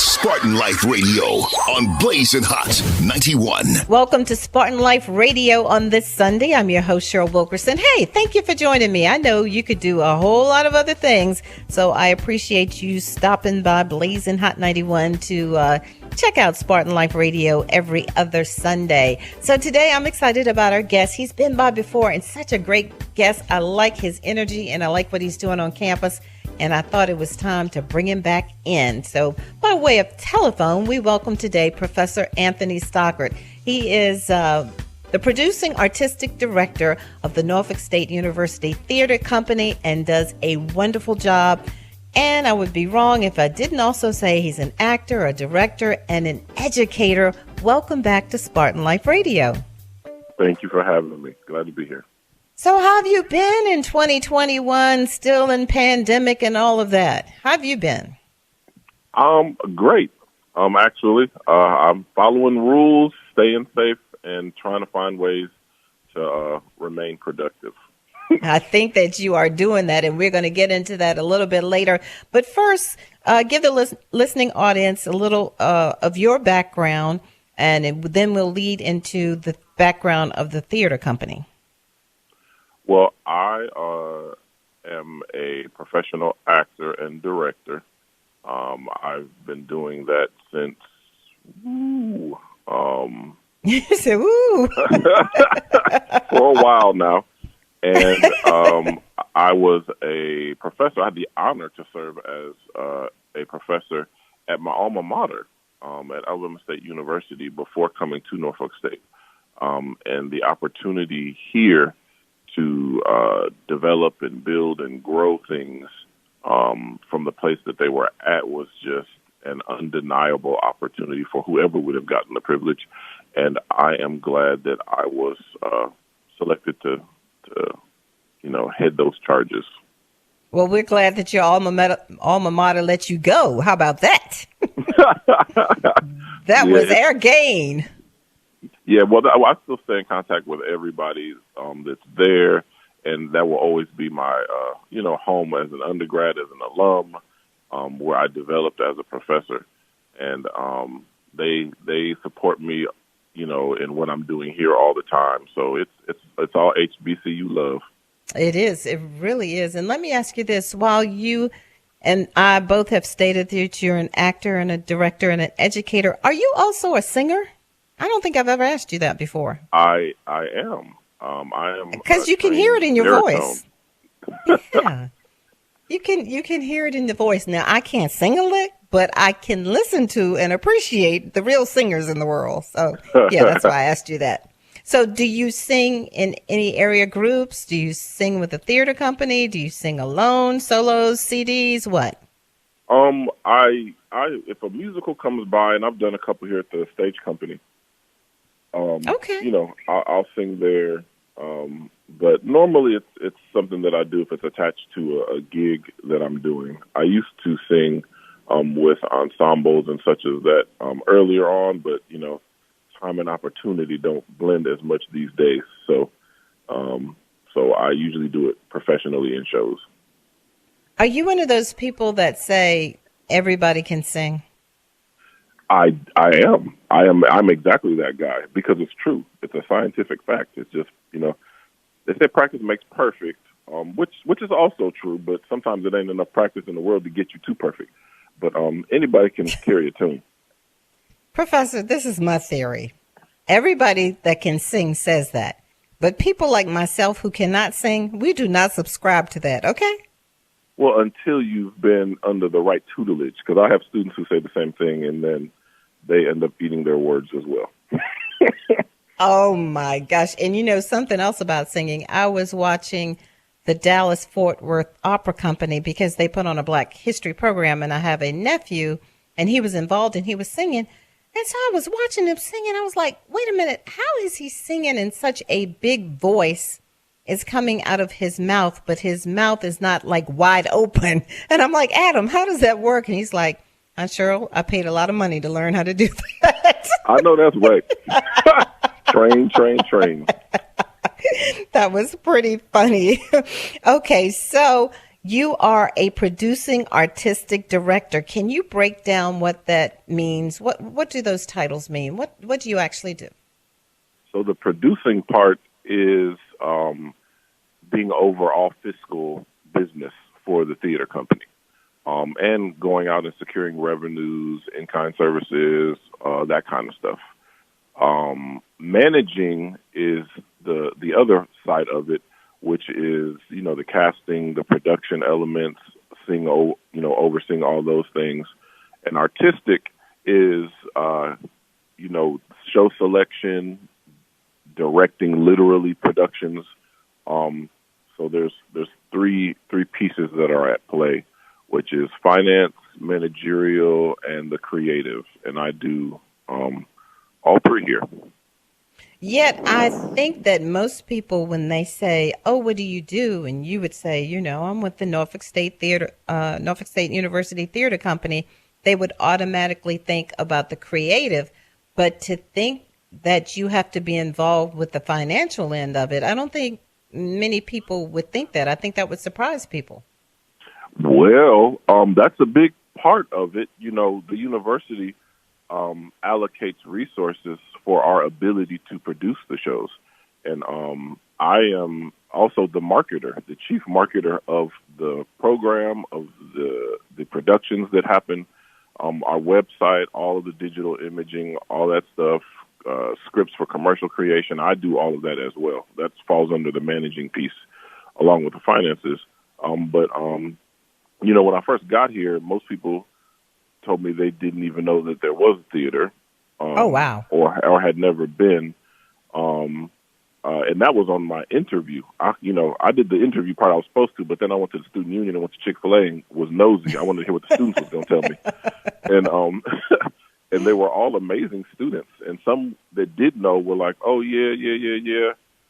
Spartan Life Radio on Blazing Hot 91. Welcome to Spartan Life Radio on this Sunday. I'm your host, Cheryl Wilkerson. Hey, thank you for joining me. I know you could do a whole lot of other things, so I appreciate you stopping by Blazing Hot 91 to check out Spartan Life Radio every other Sunday. So today I'm excited about our guest. He's been by before and such a great guest. I like his energy and I like what he's doing on campus. And I thought it was time to bring him back in. So by way of telephone, we welcome today Professor Anthony Stockard. He is the producing artistic director of the Norfolk State University Theatre Company and does a wonderful job. And I would be wrong if I didn't also say he's an actor, a director, and an educator. Welcome back to Spartan Life Radio. Thank you for having me. Glad to be here. So how have you been in 2021, still in pandemic and all of that? How have you been? Great. Actually, I'm following rules, staying safe, and trying to find ways to remain productive. I think that you are doing that, and we're going to get into that a little bit later. But first, give the listening audience a little of your background, and then we'll lead into the background of the theater company. Well, I am a professional actor and director. I've been doing that since, You said, woo. for a while now. And I was a professor. I had the honor to serve as a professor at my alma mater at Alabama State University before coming to Norfolk State. And the opportunity here to develop and build and grow things from the place that they were at was just an undeniable opportunity for whoever would have gotten the privilege. And I am glad that I was selected to head those charges. Well, we're glad that your alma mater let you go. How about that? That was our gain. Yeah, well, I still stay in contact with everybody that's there, and that will always be my, home as an undergrad, as an alum, where I developed as a professor, and they support me, in what I'm doing here all the time. So it's all HBCU love. It is. It really is. And let me ask you this: while you and I both have stated that you're an actor and a director and an educator, are you also a singer? I don't think I've ever asked you that before. I am. I am because you can hear it in your voice. Yeah, you can hear it in the voice. Now I can't sing a lick, but I can listen to and appreciate the real singers in the world. So yeah, that's why I asked you that. So do you sing in any area groups? Do you sing with a theater company? Do you sing alone, solos, CDs? What? I if a musical comes by, and I've done a couple here at the stage company. Okay. I'll sing there. But normally it's something that I do if it's attached to a gig that I'm doing. I used to sing with ensembles and such as that earlier on, but time and opportunity don't blend as much these days. So I usually do it professionally in shows. Are you one of those people that say everybody can sing? I am. I'm exactly that guy, because it's true. It's a scientific fact. It's just, they say practice makes perfect, which is also true, but sometimes it ain't enough practice in the world to get you too perfect. But anybody can carry a tune. Professor, this is my theory. Everybody that can sing says that. But people like myself who cannot sing, we do not subscribe to that, okay? Well, until you've been under the right tutelage, because I have students who say the same thing, and then they end up eating their words as well. Oh, my gosh. And something else about singing. I was watching the Dallas-Fort Worth Opera Company because they put on a Black History program, and I have a nephew, and he was involved, and he was singing. And so I was watching him singing. I was like, wait a minute, how is he singing in such a big voice? Is coming out of his mouth, but his mouth is not like wide open. And I'm like, Adam, how does that work? And he's like, Cheryl, I paid a lot of money to learn how to do that. I know that's right. Train. That was pretty funny. Okay, so You are a producing artistic director. Can you break down what that means? What do those titles mean? What do you actually do? So the producing part is being overall fiscal business for the theater company, and going out and securing revenues, in-kind services, that kind of stuff. Managing is the other side of it, which is, the casting, the production elements, overseeing all those things. And artistic is, show selection, directing literally productions. So there's three pieces that are at play, which is finance, managerial, and the creative. And I do all three here. Yet I think that most people, when they say, "Oh, what do you do?" and you would say, "I'm with the Norfolk State University Theatre Company," they would automatically think about the creative. But to think that you have to be involved with the financial end of it, I don't think many people would think that. I think that would surprise people. Well, that's a big part of it. The university allocates resources for our ability to produce the shows. And I am also the marketer, the chief marketer of the program, of the productions that happen, our website, all of the digital imaging, all that stuff, scripts for commercial creation. I do all of that as well. That falls under the managing piece along with the finances. But when I first got here, most people told me they didn't even know that there was a theater. Oh, wow. Or had never been. And that was on my interview. I did the interview part I was supposed to, but then I went to the student union and went to Chick-fil-A and was nosy. I wanted to hear what the students was going to tell me. And and they were all amazing students. And some that did know were like, "Oh, yeah.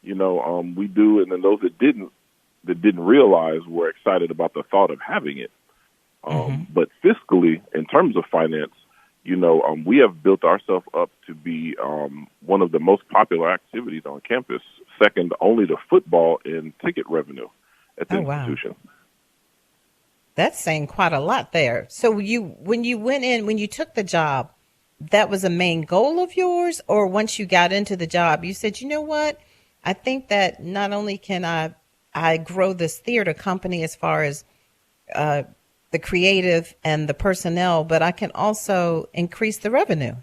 We do." And then those that didn't realize were excited about the thought of having it. But fiscally, in terms of finance, we have built ourselves up to be one of the most popular activities on campus, second only to football in ticket revenue at the institution. Wow. That's saying quite a lot there. So when you took the job, that was a main goal of yours? Or once you got into the job, you said, "You know what? I think that not only can I grow this theater company as far as the creative and the personnel, but I can also increase the revenue."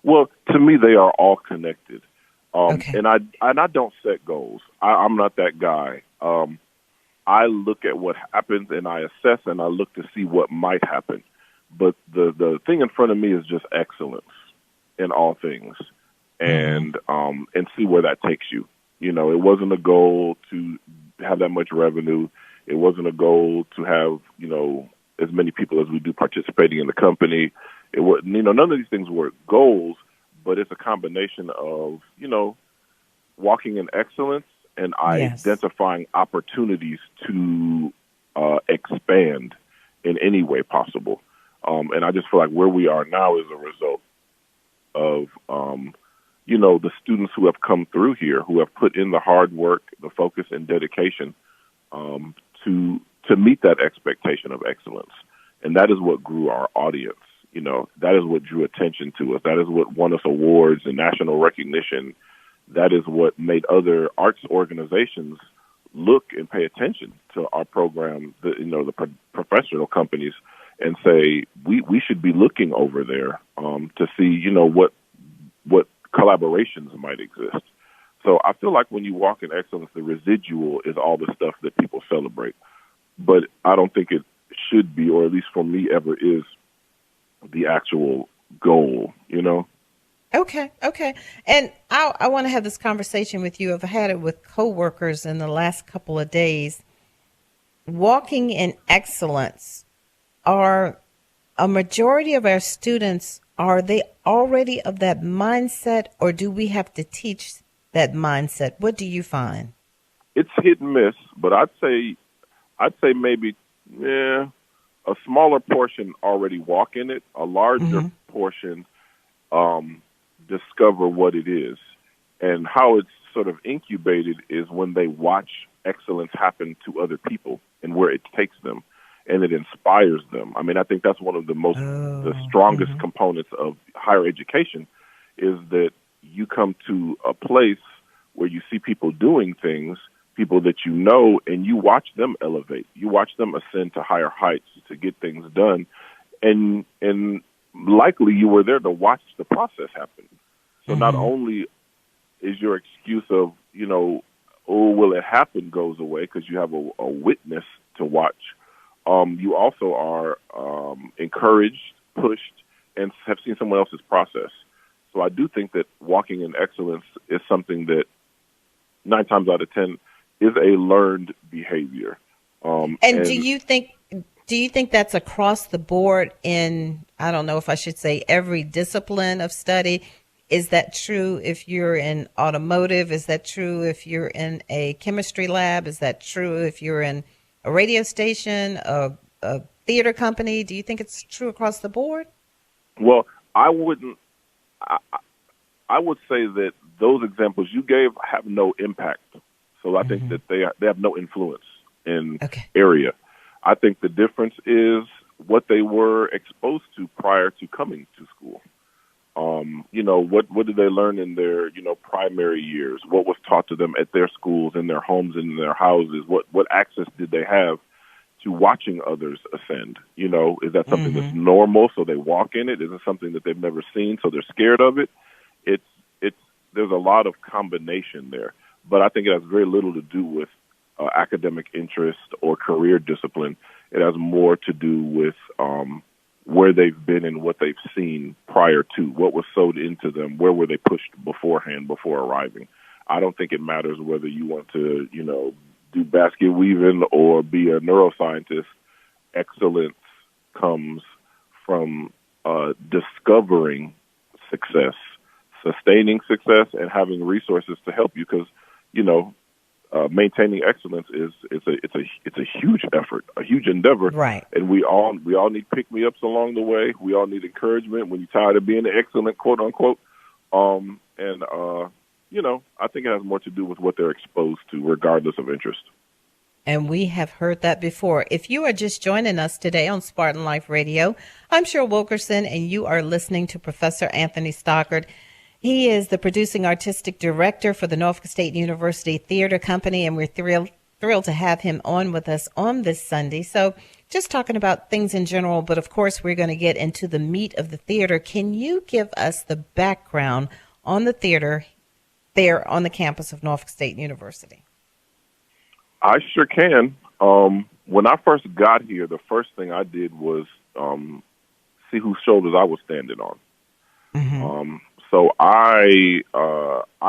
Well, to me, they are all connected. Okay. And I don't set goals. I'm not that guy. I look at what happens and I assess and I look to see what might happen. But the thing in front of me is just excellence in all things, and see where that takes you. It wasn't a goal to have that much revenue. It wasn't a goal to have, as many people as we do participating in the company. It was, none of these things were goals, but it's a combination of, walking in excellence and identifying opportunities to expand in any way possible. And I just feel like where we are now is a result of, the students who have come through here, who have put in the hard work, the focus and dedication to meet that expectation of excellence. And that is what grew our audience. That is what drew attention to us. That is what won us awards and national recognition. That is what made other arts organizations look and pay attention to our program, the professional companies, and say, we should be looking over there to see, what collaborations might exist. So I feel like when you walk in excellence, the residual is all the stuff that people celebrate. But I don't think it should be, or at least for me ever is, the actual goal, Okay. And I want to have this conversation with you. I've had it with coworkers in the last couple of days. Walking in excellence, are a majority of our students, are they already of that mindset, or do we have to teach that mindset? What do you find? It's hit and miss, but I'd say maybe a smaller portion already walk in it. A larger portion discover what it is, and how it's sort of incubated is when they watch excellence happen to other people and where it takes them, and it inspires them. I mean, I think that's one of the strongest components of higher education is that you come to a place where you see people doing things, people that you know, and you watch them elevate. You watch them ascend to higher heights to get things done. And likely you were there to watch the process happen. So not only is your excuse of, oh, will it happen goes away because you have a witness to watch, you also are encouraged, pushed, and have seen someone else's process. So I do think that walking in excellence is something that 9 times out of 10 is a learned behavior. And do you think that's across the board in, I don't know if I should say every discipline of study? Is that true if you're in automotive? Is that true if you're in a chemistry lab? Is that true if you're in a radio station, a theater company? Do you think it's true across the board? Well, I wouldn't. I would say that those examples you gave have no impact. So I think that they have no influence in area. I think the difference is what they were exposed to prior to coming to school. What did they learn in their, primary years? What was taught to them at their schools, in their homes, in their houses? What access did they have to watching others ascend? Is that something that's normal, so they walk in it? Is it something that they've never seen, so they're scared of it? There's a lot of combination there, but I think it has very little to do with academic interest or career discipline. It has more to do with where they've been and what they've seen prior to, what was sewed into them, where were they pushed beforehand before arriving. I don't think it matters whether you want to, do basket weaving or be a neuroscientist. Excellence comes from discovering success, sustaining success, and having resources to help you, because maintaining excellence it's a huge effort, a huge endeavor, right? And we all need pick-me-ups along the way. We all need encouragement when you're tired of being excellent, quote unquote. I think it has more to do with what they're exposed to, regardless of interest. And we have heard that before. If you are just joining us today on Spartan Life Radio, I'm Cheryl Wilkerson, and you are listening to Professor Anthony Stockard. He is the producing artistic director for the Norfolk State University Theatre Company, and we're thrilled to have him on with us on this Sunday. So just talking about things in general, but of course we're going to get into the meat of the theater. Can you give us the background on the theater there on the campus of Norfolk State University? I sure can. When I first got here, the first thing I did was see whose shoulders I was standing on. So I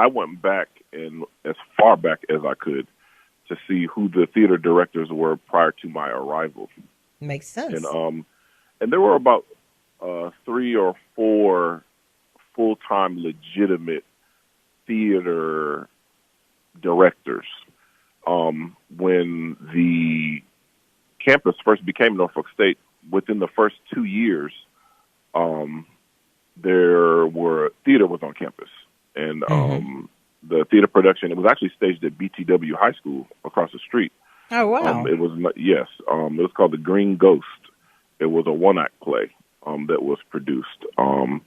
went back and as far back as I could to see who the theater directors were prior to my arrival. Makes sense. And there were about 3 or 4 full-time legitimate theater directors. When the campus first became Norfolk State, within the first 2 years, theater was on campus, and the theater production, it was actually staged at BTW High School across the street. Oh, wow. It was called The Green Ghost. It was a one-act play that was produced, and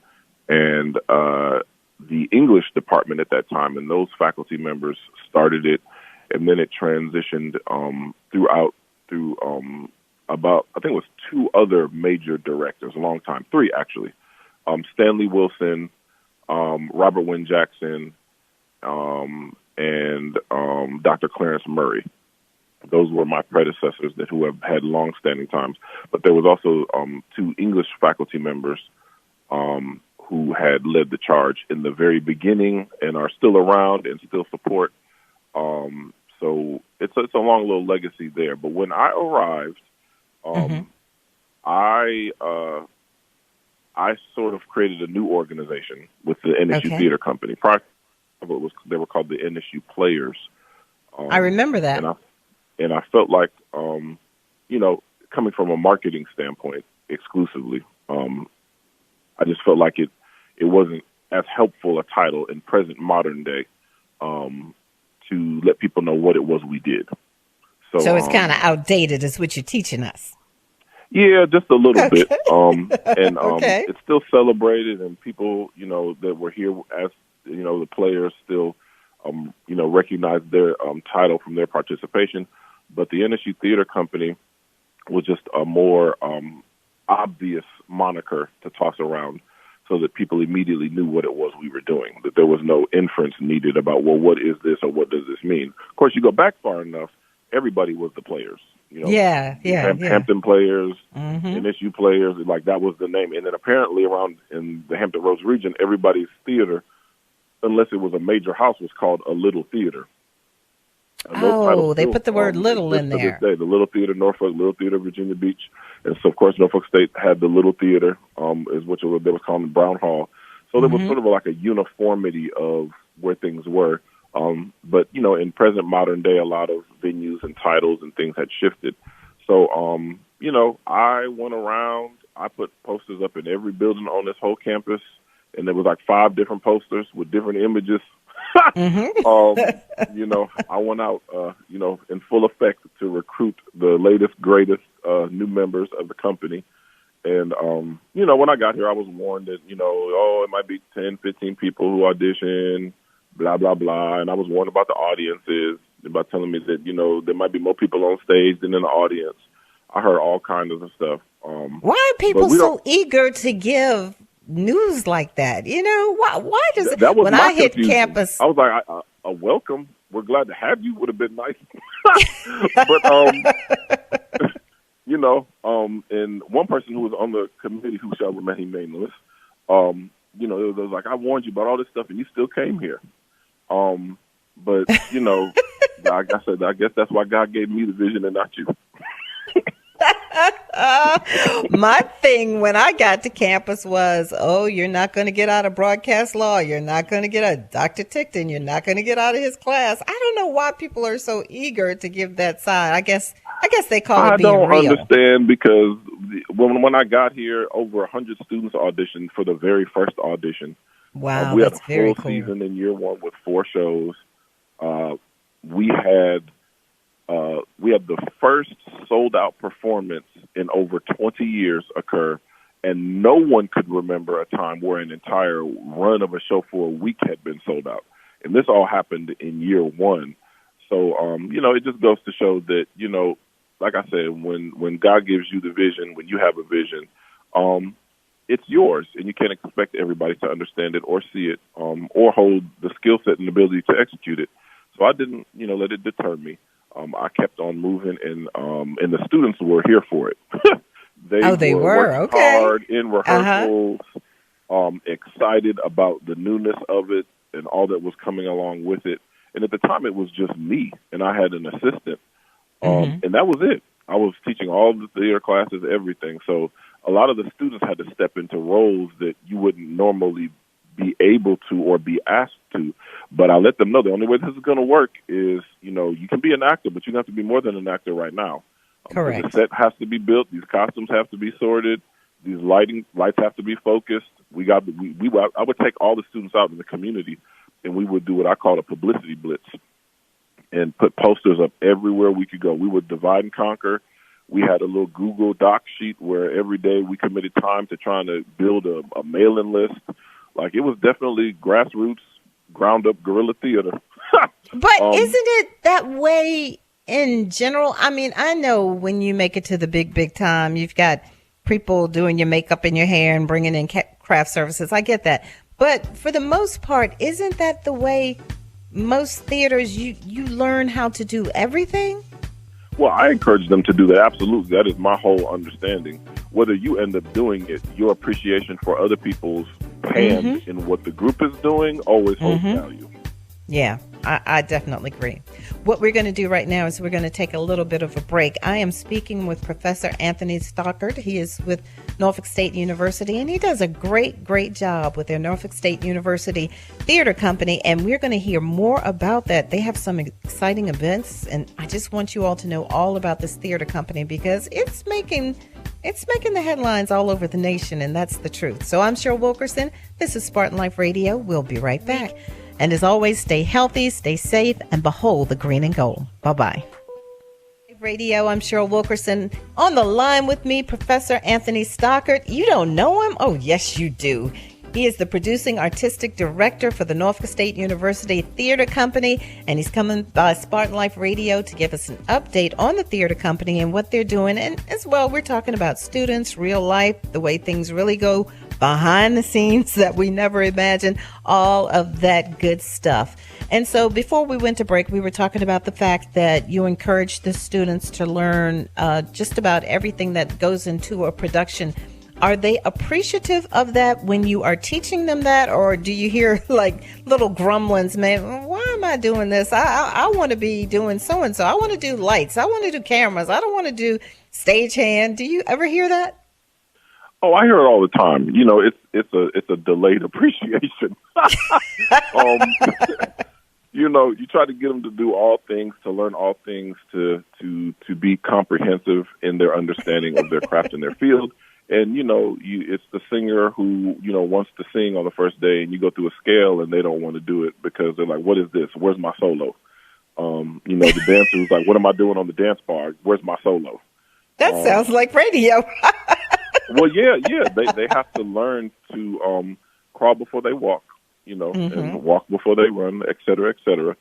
the English department at that time and those faculty members started it, and then it transitioned through about, I think it was 2 other major directors, a long time, 3 actually. Stanley Wilson, Robert Wynne Jackson, and Dr. Clarence Murray. Those were my predecessors who have had long-standing times. But there was also 2 English faculty members who had led the charge in the very beginning and are still around and still support. So it's a long little legacy there. But when I arrived, I sort of created a new organization with the NSU Theatre Company. Prior to it, they were called the NSU Players. I remember that. And I felt like, coming from a marketing standpoint exclusively, I just felt like it wasn't as helpful a title in present modern day to let people know what it was we did. So it's kind of outdated is what you're teaching us. Yeah, just a little bit. And Okay. it's still celebrated, and people, that were here as, the players still, recognize their title from their participation. But the NSU Theatre Company was just a more obvious moniker to toss around so that people immediately knew what it was we were doing, that there was no inference needed about, well, what is this or what does this mean? Of course, you go back far enough, everybody was the players. Hampton players, NSU players, like that was the name. And then apparently around in the Hampton Roads region, everybody's theater, unless it was a major house, was called a little theater. Oh, they put the word little in there. To this day, the Little Theater Norfolk, Little Theater Virginia Beach. And so, of course, Norfolk State had the Little Theater, is what they was calling the Brown Hall. So there was sort of like a uniformity of where things were. But, in present modern day, a lot of venues and titles and things had shifted. So, I went around, I put posters up in every building on this whole campus, and there was like 5 different posters with different images. I went out, in full effect to recruit the latest, greatest new members of the company. And, when I got here, I was warned that, it might be 10, 15 people who audition, blah, blah, blah. And I was warned about the audiences, about telling me that, there might be more people on stage than in the audience. I heard all kinds of stuff. Why are people so eager to give news like that? Why does it? That was when my I hit confusion. campus, I was like, a welcome. We're glad to have you. Would have been nice, but and one person who was on the committee, who shall remain nameless, it was like, I warned you about all this stuff, and you still came here. But like I said, I guess that's why God gave me the vision and not you. My thing when I got to campus was, you're not going to get out of broadcast law. You're not going to get out of Dr. Tickton. You're not going to get out of his class. I don't know why people are so eager to give that side. I guess they call it being real. I don't understand, because when I got here, over 100 students auditioned for the very first audition. Wow, we had that's a very full cool. season in year 1 with 4 shows. We had the first sold-out performance in over 20 years occur, and no one could remember a time where an entire run of a show for a week had been sold out. And this all happened in year 1. So, it just goes to show that, like I said, when God gives you the vision, when you have a vision, it's yours, and you can't expect everybody to understand it or see it, or hold the skill set and ability to execute it. So I didn't, let it deter me. I kept on moving, and the students were here for it. They were working okay. hard in rehearsals, excited about the newness of it and all that was coming along with it. And at the time, it was just me, and I had an assistant, and that was it. I was teaching all the theater classes, everything. So a lot of the students had to step into roles that you wouldn't normally be able to or be asked to. But I let them know the only way this is going to work is, you can be an actor, but you have to be more than an actor right now. Correct. The set has to be built. These costumes have to be sorted. These lights have to be focused. I would take all the students out in the community, and we would do what I call a publicity blitz and put posters up everywhere we could go. We would divide and conquer. We had a little Google Doc sheet where every day we committed time to trying to build a mailing list. Like, it was definitely grassroots, ground-up guerrilla theater. But isn't it that way in general? I mean, I know when you make it to the big time, you've got people doing your makeup and your hair and bringing in craft services. I get that. But for the most part, isn't that the way most theaters, you learn how to do everything? Well, I encourage them to do that. Absolutely. That is my whole understanding. Whether you end up doing it, your appreciation for other people's hand in what the group is doing always holds value. Yeah, I definitely agree. What we're going to do right now is we're going to take a little bit of a break. I am speaking with Professor Anthony Stockard. He is with Norfolk State University, and he does a great job with their Norfolk State University Theatre Company, and we're going to hear more about that. They have some exciting events, and I just want you all to know all about this theater company because it's making the headlines all over the nation, and that's the truth. So I'm Cheryl Wilkerson. This is Spartan Life Radio. We'll be right back. And as always, stay healthy, stay safe, and behold the green and gold. Bye-bye. Radio. I'm Cheryl Wilkerson. On the line with me, Professor Anthony Stockard. You don't know him? Oh, yes, you do. He is the producing artistic director for the Norfolk State University Theatre Company, and he's coming by Spartan Life Radio to give us an update on the theatre company and what they're doing. And as well, we're talking about students, real life, the way things really go behind the scenes that we never imagined, all of that good stuff. And so before we went to break, we were talking about the fact that you encourage the students to learn just about everything that goes into a production. Are they appreciative of that when you are teaching them that, or do you hear like little grumblings, man, why am I doing this? I want to be doing so-and-so. I want to do lights. I want to do cameras. I don't want to do stagehand. Do you ever hear that? Oh, I hear it all the time. You know, it's a delayed appreciation. You know, you try to get them to do all things, to learn all things, to be comprehensive in their understanding of their craft and their field. And, you know, it's the singer who, you know, wants to sing on the first day, and you go through a scale and they don't want to do it because they're like, what is this? Where's my solo? You know, the dancer who's like, what am I doing on the dance bar? Where's my solo? That sounds like radio. Well, yeah. They have to learn to crawl before they walk, you know, and walk before they run, et cetera, et cetera.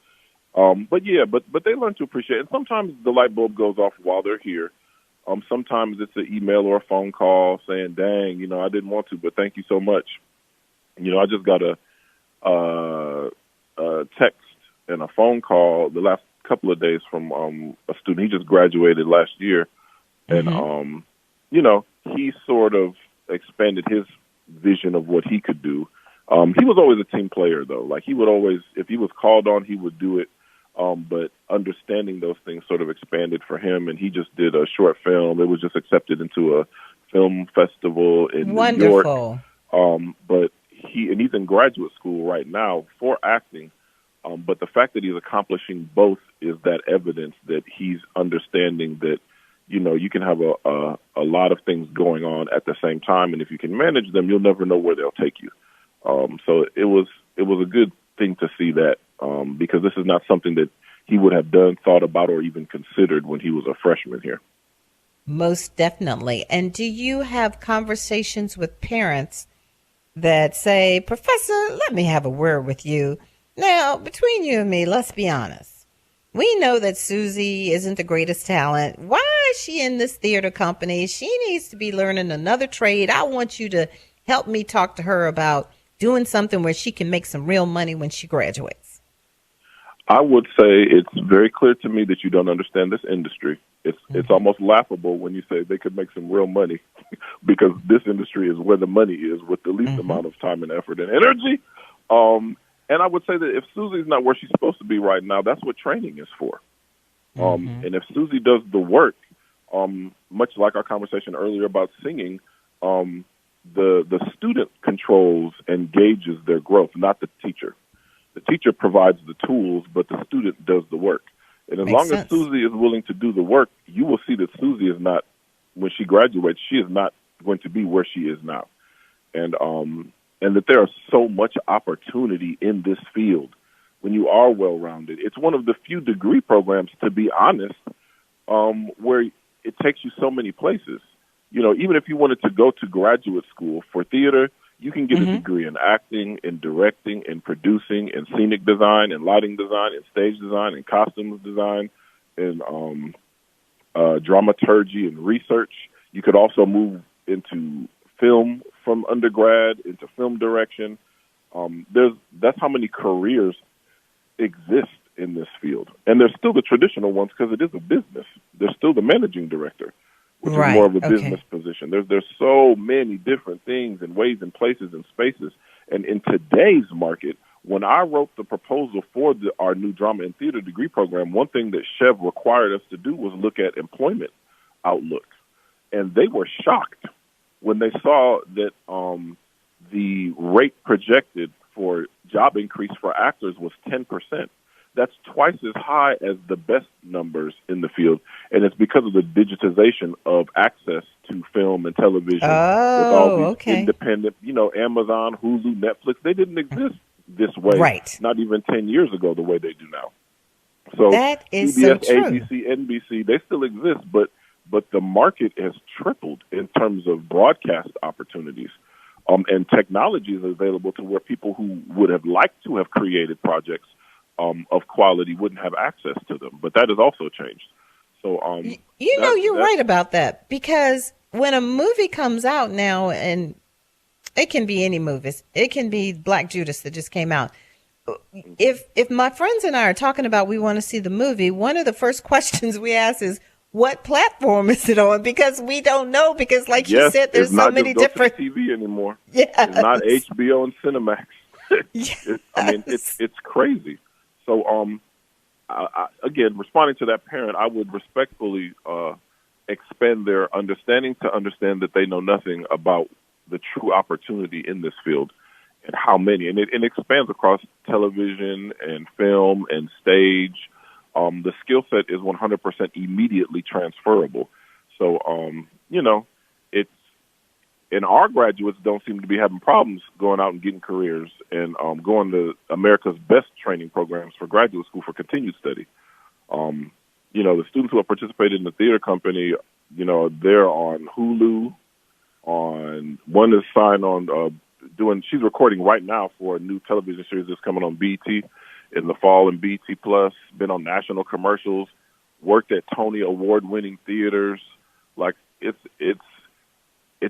But they learn to appreciate it. And sometimes the light bulb goes off while they're here. Sometimes it's an email or a phone call saying, dang, you know, I didn't want to, but thank you so much. You know, I just got a text and a phone call the last couple of days from a student. He just graduated last year. And, you know, he sort of expanded his vision of what he could do. He was always a team player, though. Like, he would always, if he was called on, he would do it. But understanding those things sort of expanded for him, and he just did a short film. It was just accepted into a film festival in New York. But he's in graduate school right now for acting. But the fact that he's accomplishing both is that evidence that he's understanding that, you know, you can have a lot of things going on at the same time, and if you can manage them, you'll never know where they'll take you. So it was a good thing to see that. Because this is not something that he would have done, thought about, or even considered when he was a freshman here. Most definitely. And do you have conversations with parents that say, Professor, let me have a word with you? Now, between you and me, let's be honest. We know that Susie isn't the greatest talent. Why is she in this theater company? She needs to be learning another trade. I want you to help me talk to her about doing something where she can make some real money when she graduates. I would say it's very clear to me that you don't understand this industry. It's almost laughable when you say they could make some real money because this industry is where the money is with the least amount of time and effort and energy. And I would say that if Susie's not where she's supposed to be right now, that's what training is for. And if Susie does the work, much like our conversation earlier about singing, the student controls and gauges their growth, not the teacher. The teacher provides the tools, but the student does the work. And as long as Susie is willing to do the work, you will see that Susie is not, when she graduates, she is not going to be where she is now. And that there is so much opportunity in this field when you are well-rounded. It's one of the few degree programs, to be honest, where it takes you so many places. You know, even if you wanted to go to graduate school for theater, you can get a degree in acting, in directing, in producing, in scenic design, in lighting design, in stage design, in costumes design, in dramaturgy and research. You could also move into film from undergrad, into film direction. That's how many careers exist in this field. And there's still the traditional ones because it is a business. There's still the managing director, which is more of a business position. There's so many different things and ways and places and spaces. And in today's market, when I wrote the proposal for our new drama and theater degree program, one thing that Chev required us to do was look at employment outlook. And they were shocked when they saw that the rate projected for job increase for actors was 10%. That's twice as high as the best numbers in the field, and it's because of the digitization of access to film and television with all these independent, you know, Amazon, Hulu, Netflix. They didn't exist this way, not even 10 years ago, the way they do now. So that is CBS, so true. ABC, NBC, they still exist, but the market has tripled in terms of broadcast opportunities. And technology is available to where people who would have liked to have created projects of quality wouldn't have access to them. But that has also changed. So, you're right about that, because when a movie comes out now, and it can be any movies, it can be Black Judas that just came out. If my friends and I are talking about we want to see the movie, one of the first questions we ask is, what platform is it on? Because we don't know. Because, like you said, there's so many different TV anymore. Yeah, it's not HBO and Cinemax. Yes. It's crazy. So, again, responding to that parent, I would respectfully expand their understanding to understand that they know nothing about the true opportunity in this field and how many. And it expands across television and film and stage. The skill set is 100% immediately transferable. So, it's, and our graduates don't seem to be having problems going out and getting careers and going to America's best training programs for graduate school for continued study. The students who have participated in the theater company, they're on Hulu, one is signed on she's recording right now for a new television series that's coming on BT in the fall and BT Plus, been on national commercials, worked at Tony Award-winning theaters. Like, it's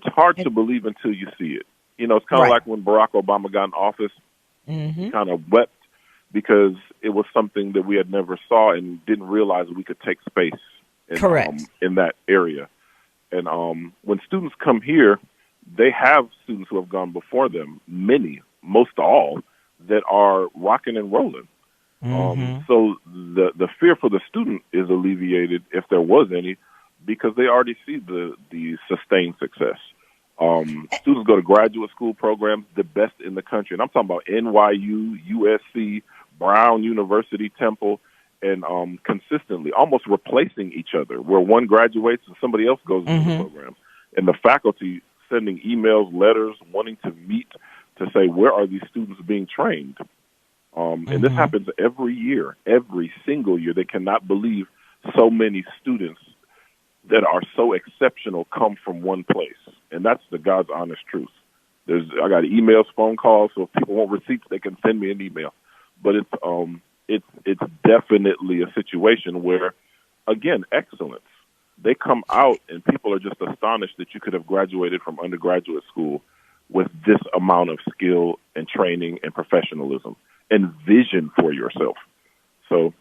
hard to believe until you see it. It's kind of like when Barack Obama got in office, he kind of wept because it was something that we had never saw and didn't realize we could take space in that area. And when students come here, they have students who have gone before them, many, most all, that are rocking and rolling. So the fear for the student is alleviated, if there was any, because they already see the sustained success. Students go to graduate school programs, the best in the country. And I'm talking about NYU, USC, Brown University, Temple, and consistently, almost replacing each other, where one graduates and somebody else goes into the program. And the faculty sending emails, letters, wanting to meet to say, where are these students being trained? And this happens every year, every single year. They cannot believe so many students that are so exceptional come from one place. And that's the God's honest truth. I got emails, phone calls, so if people want receipts, they can send me an email. But it's definitely a situation where, again, excellence. They come out and people are just astonished that you could have graduated from undergraduate school with this amount of skill and training and professionalism and vision for yourself. So,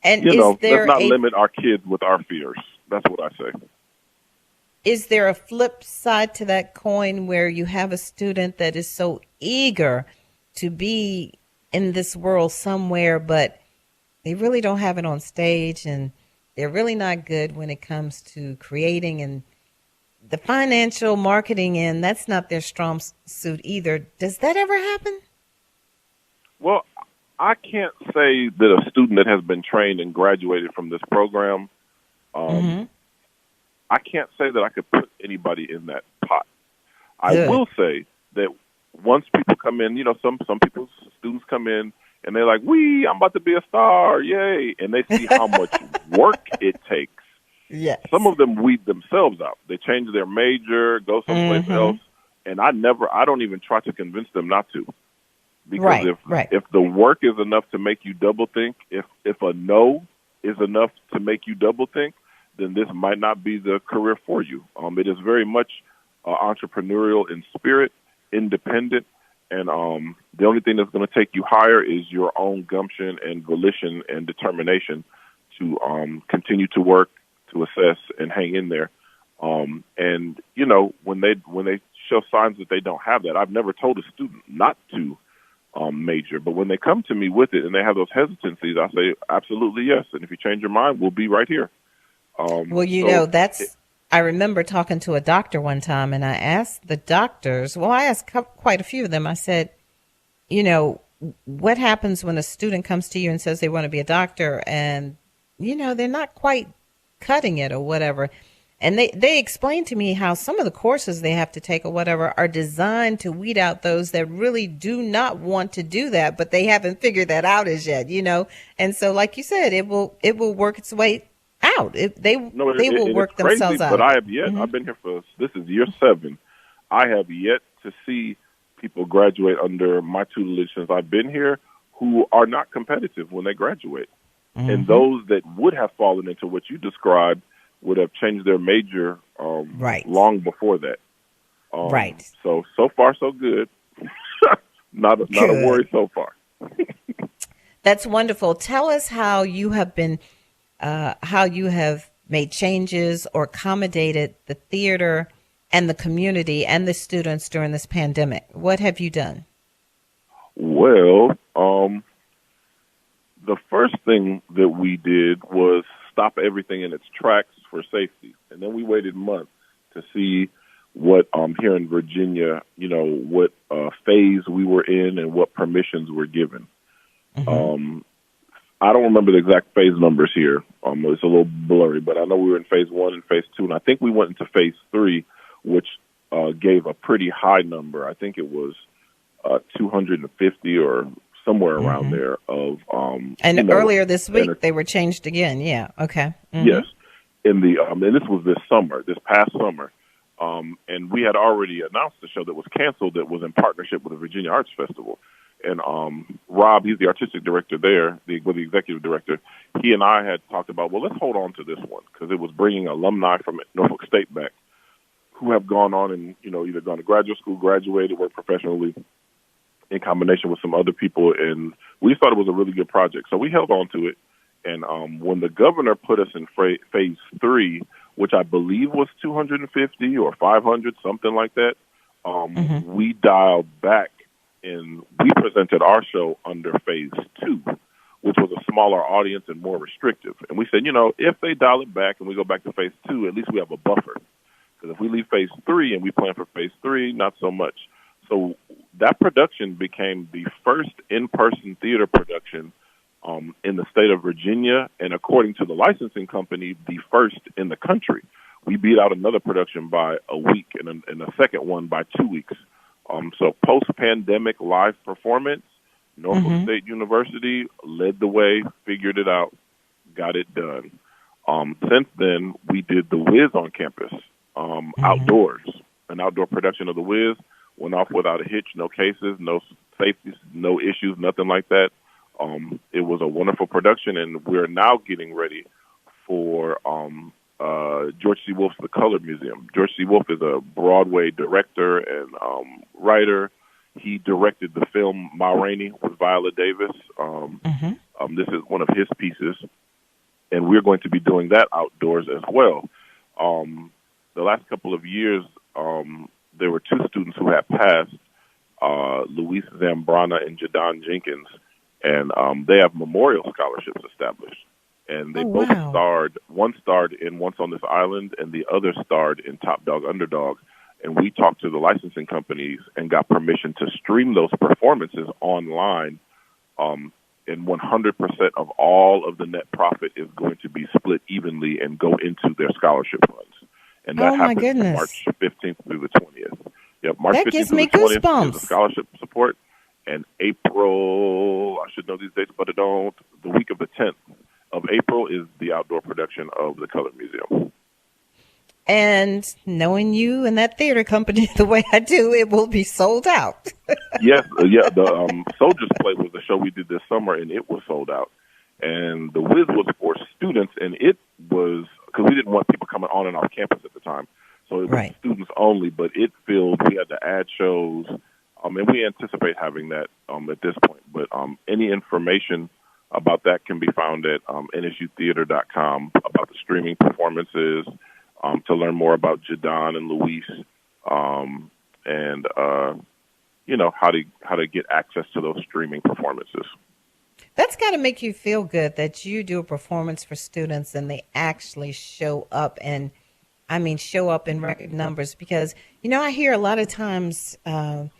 and let's not limit our kids with our fears. That's what I say. Is there a flip side to that coin where you have a student that is so eager to be in this world somewhere, but they really don't have it on stage, and they're really not good when it comes to creating, and the financial marketing, and that's not their strong suit either? Does that ever happen? Well, I can't say that a student that has been trained and graduated from this program, I can't say that I could put anybody in that pot. I will say that once people come in, some people's students come in and they're like, I'm about to be a star, yay. And they see how much work it takes. Yes. Some of them weed themselves out. They change their major, go someplace else. And I don't even try to convince them not to. Because if the work is enough to make you double think, if a no is enough to make you double think, then this might not be the career for you. It is very much entrepreneurial in spirit, independent, and the only thing that's going to take you higher is your own gumption and volition and determination to continue to work, to assess, and hang in there. And when they show signs that they don't have that, I've never told a student not to major, but when they come to me with it and they have those hesitancies, I say absolutely yes. And if you change your mind, we'll be right here. I remember talking to a doctor one time, and I asked the doctors, I asked quite a few of them. I said, what happens when a student comes to you and says they want to be a doctor and, they're not quite cutting it or whatever. And they explained to me how some of the courses they have to take or whatever are designed to weed out those that really do not want to do that, but they haven't figured that out as yet, And so, like you said, it will work its way out. They will work crazy, themselves out. But I have yet. I've been here this is year 7. I have yet to see people graduate under my tutelage since I've been here who are not competitive when they graduate. And those that would have fallen into what you described would have changed their major long before that. Right. So far, so good. not a worry so far. That's wonderful. Tell us how you have made changes or accommodated the theater and the community and the students during this pandemic. What have you done? Well, the first thing that we did was stop everything in its tracks for safety. And then we waited months to see what here in Virginia, what phase we were in and what permissions were given. I don't remember the exact phase numbers here. It's a little blurry, but I know we were in phase 1 and phase 2, and I think we went into phase 3, which gave a pretty high number. I think it was 250 or somewhere around there of and earlier this week they were changed again. Yeah. Okay. Yes. In the and this was this past summer. And we had already announced the show that was canceled that was in partnership with the Virginia Arts Festival. And Rob, he's the artistic director there, the executive director. He and I had talked about, well, let's hold on to this one because it was bringing alumni from Norfolk State back who have gone on and, either gone to graduate school, graduated, worked professionally, in combination with some other people, and we thought it was a really good project. So we held on to it, and when the governor put us in phase 3, which I believe was 250 or 500, something like that, we dialed back, and we presented our show under phase 2, which was a smaller audience and more restrictive. And we said, if they dial it back and we go back to phase 2, at least we have a buffer. Because if we leave phase 3 and we plan for phase 3, not so much. So that production became the first in-person theater production in the state of Virginia, and according to the licensing company, the first in the country. We beat out another production by a week and a second one by 2 weeks. So post-pandemic live performance, Norfolk State University led the way, figured it out, got it done. Since then, we did The Wiz on campus, outdoors, an outdoor production of The Wiz. Went off without a hitch, no cases, no safety, no issues, nothing like that. It was a wonderful production, and we're now getting ready for George C. Wolfe's The Color Museum. George C. Wolfe is a Broadway director and writer. He directed the film Ma Rainey with Viola Davis. This is one of his pieces, and we're going to be doing that outdoors as well. The last couple of years, there were 2 students who had passed, Luis Zambrana and Jadon Jenkins, and they have memorial scholarships established. And they both starred. One starred in Once on This Island, and the other starred in Top Dog Underdog. And we talked to the licensing companies and got permission to stream those performances online. And 100% of all of the net profit is going to be split evenly and go into their scholarship funds. And that happens March 15th through the 20th. Yep, March 15th through the 20th is the scholarship support. And April, I should know these dates, but I don't. The week of the 10th of April is the outdoor production of the Color Museum. And knowing you and that theater company the way I do, it will be sold out. Yes, the Soldier's Play was the show we did this summer, and it was sold out. And The Wiz was for students, and it was, because we didn't want people coming on and off campus at the time, so it was students only, but it filled, we had to add shows, and we anticipate having that at this point. But any information about that can be found at NSUtheater.com, about the streaming performances, to learn more about Jadon and Luis, and how to get access to those streaming performances. That's got to make you feel good that you do a performance for students and they actually show up, and show up in record numbers. Because I hear a lot of times, I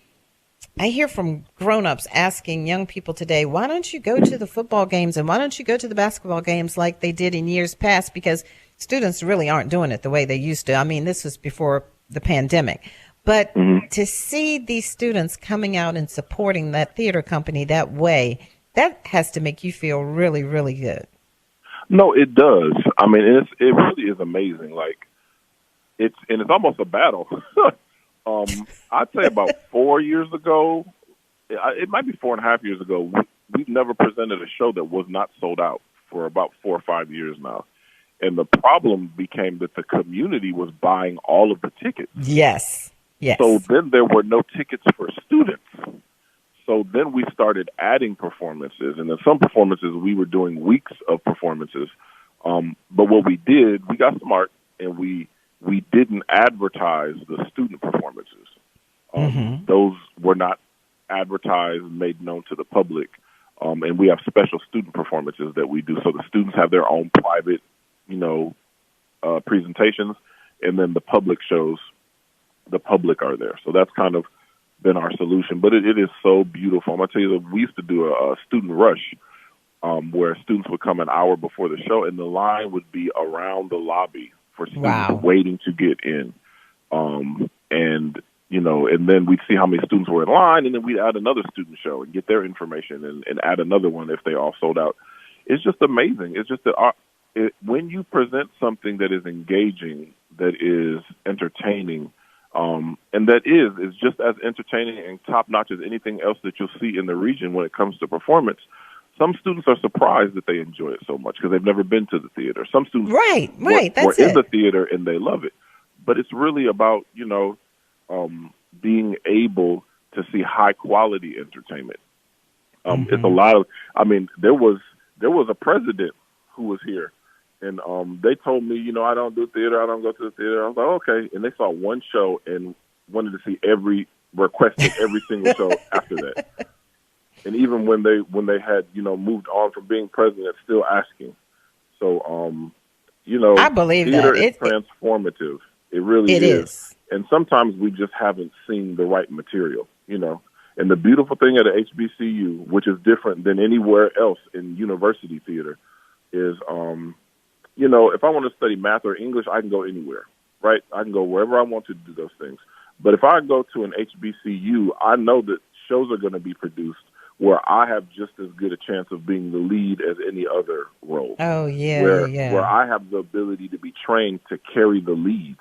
hear from grown-ups asking young people today, why don't you go to the football games and why don't you go to the basketball games like they did in years past? Because students really aren't doing it the way they used to. I mean, this was before the pandemic. But to see these students coming out and supporting that theater company that way, that has to make you feel really, really good. No, it does. I mean, it really is amazing. Like, it's almost a battle. I'd say about 4 years ago, it might be 4.5 years ago, we've never presented a show that was not sold out for about 4 or 5 years now. And the problem became that the community was buying all of the tickets. Yes. Yes. So then there were no tickets for students. So then we started adding performances. And in some performances, we were doing weeks of performances. But what we did, we got smart, and we didn't advertise the student performances. Those were not advertised, made known to the public. And we have special student performances that we do. So the students have their own private, presentations, and then the public shows, the public are there. So that's kind of been our solution. But it is so beautiful. I'm going to tell you that we used to do a student rush where students would come an hour before the show, and the line would be around the lobby for students waiting to get in. And then we'd see how many students were in line, and then we'd add another student show and get their information and add another one if they all sold out. It's just amazing. It's just that when you present something that is engaging, that is entertaining, and that is just as entertaining and top-notch as anything else that you'll see in the region when it comes to performance, some students are surprised that they enjoy it so much because they've never been to the theater. Some students were in the theater and they love it. But it's really about, being able to see high-quality entertainment. It's a lot of, there was a president who was here, and they told me, I don't do theater, I don't go to the theater. I was like, okay. And they saw one show and wanted to see requested every single show after that. And even when they had, moved on from being president, still asking. So, I believe theater that. is transformative. It really is. And sometimes we just haven't seen the right material, And the beautiful thing at a HBCU, which is different than anywhere else in university theater, is, if I want to study math or English, I can go anywhere, right? I can go wherever I want to do those things. But if I go to an HBCU, I know that shows are going to be produced where I have just as good a chance of being the lead as any other role. Oh, yeah, where I have the ability to be trained to carry the lead,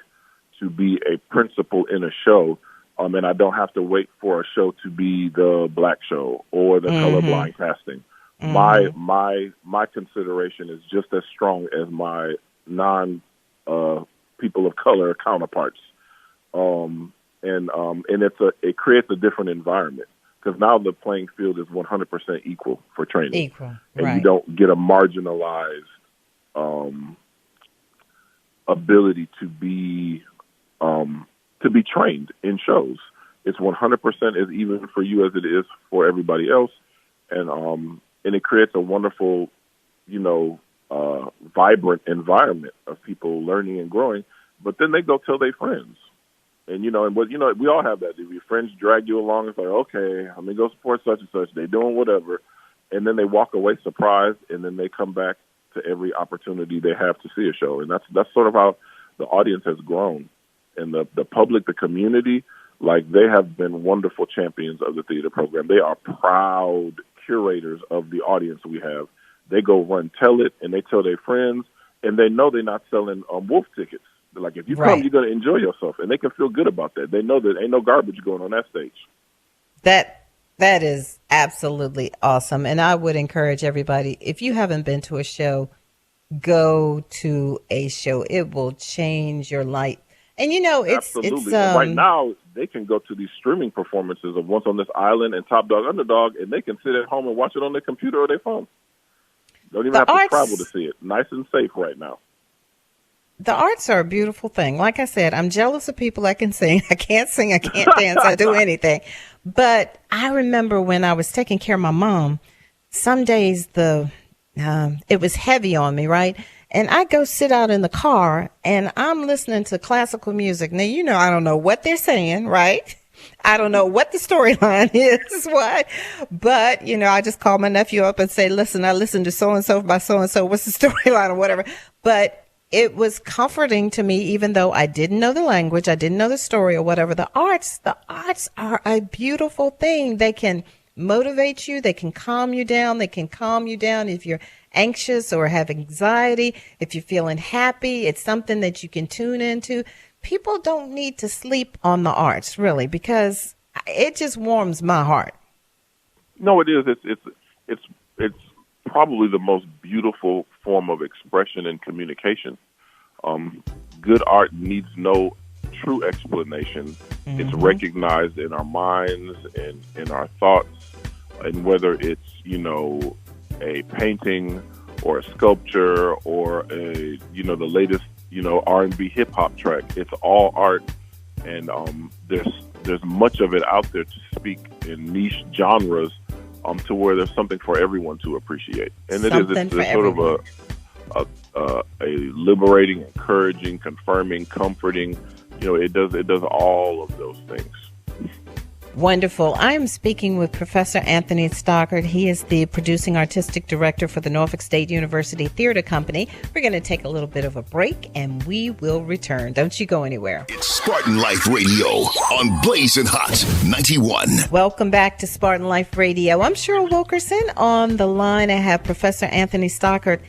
to be a principal in a show, and I don't have to wait for a show to be the black show or the colorblind casting. My consideration is just as strong as my people of color counterparts, and it creates a different environment because now the playing field is 100% equal for training. And you don't get a marginalized ability to be trained in shows. It's 100% as even for you as it is for everybody else, and it creates a wonderful, vibrant environment of people learning and growing. But then they go tell their friends, and we all have that. If your friends drag you along, it's like, okay, I'm gonna go support such and such. They're doing whatever, and then they walk away surprised, and then they come back to every opportunity they have to see a show, and that's sort of how the audience has grown. And the public, the community, like they have been wonderful champions of the theater program. They are proud curators of the audience we have. They go run tell it, and they tell their friends, and they know they're not selling wolf tickets. They're like, if you come, you're going to enjoy yourself, and they can feel good about that. They know that ain't no garbage going on that stage. That is absolutely awesome, and I would encourage everybody, if you haven't been to a show, go to a show. It will change your life. And it's right now they can go to these streaming performances of Once on This Island and Top Dog Underdog, and they can sit at home and watch it on their computer or their phone. Don't even have to travel to see it. Nice and safe right now. The arts are a beautiful thing. Like I said, I'm jealous of people that can sing. I can't sing. I can't dance. I do anything. But I remember when I was taking care of my mom, some days it was heavy on me, right? And I go sit out in the car and I'm listening to classical music. Now, I don't know what they're saying, right? I don't know what the storyline is, but, I just call my nephew up and say, listen, I listened to so-and-so by so-and-so. What's the storyline or whatever? But it was comforting to me, even though I didn't know the language, I didn't know the story or whatever. The arts are a beautiful thing. They can motivate you. They can calm you down. They can calm you down if you're anxious or have anxiety. If you're feeling happy, it's something that you can tune into. People don't need to sleep on the arts, really, because it just warms my heart. No, it is. It's probably the most beautiful form of expression and communication. Good art needs no true explanation. Mm-hmm. It's recognized in our minds and in our thoughts, and whether it's, a painting or a sculpture or the latest, R&B hip hop track, it's all art. And there's much of it out there to speak in niche genres, to where there's something for everyone to appreciate. And it's sort of a liberating, encouraging, confirming, comforting. It does all of those things. Wonderful. I am speaking with Professor Anthony Stockard. He is the producing artistic director for the Norfolk State University Theatre Company. We're going to take a little bit of a break, and we will return. Don't you go anywhere. It's Spartan Life Radio on Blazing Hot 91. Welcome back to Spartan Life Radio. I'm Cheryl Wilkerson. On the line, I have Professor Anthony Stockard.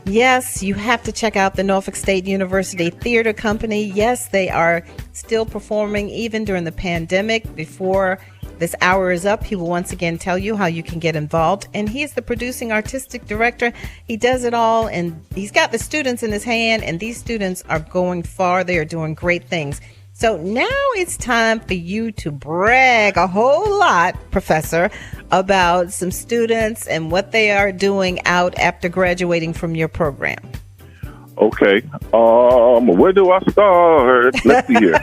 Yes, you have to check out the Norfolk State University Theatre Company. Yes, they are still performing even during the pandemic. Before this hour is up, he will once again tell you how you can get involved. And he is the producing artistic director. He does it all, and he's got the students in his hand, and these students are going far. They are doing great things. So now it's time for you to brag a whole lot, Professor, about some students and what they are doing out after graduating from your program. Okay. Where do I start? Let's see here.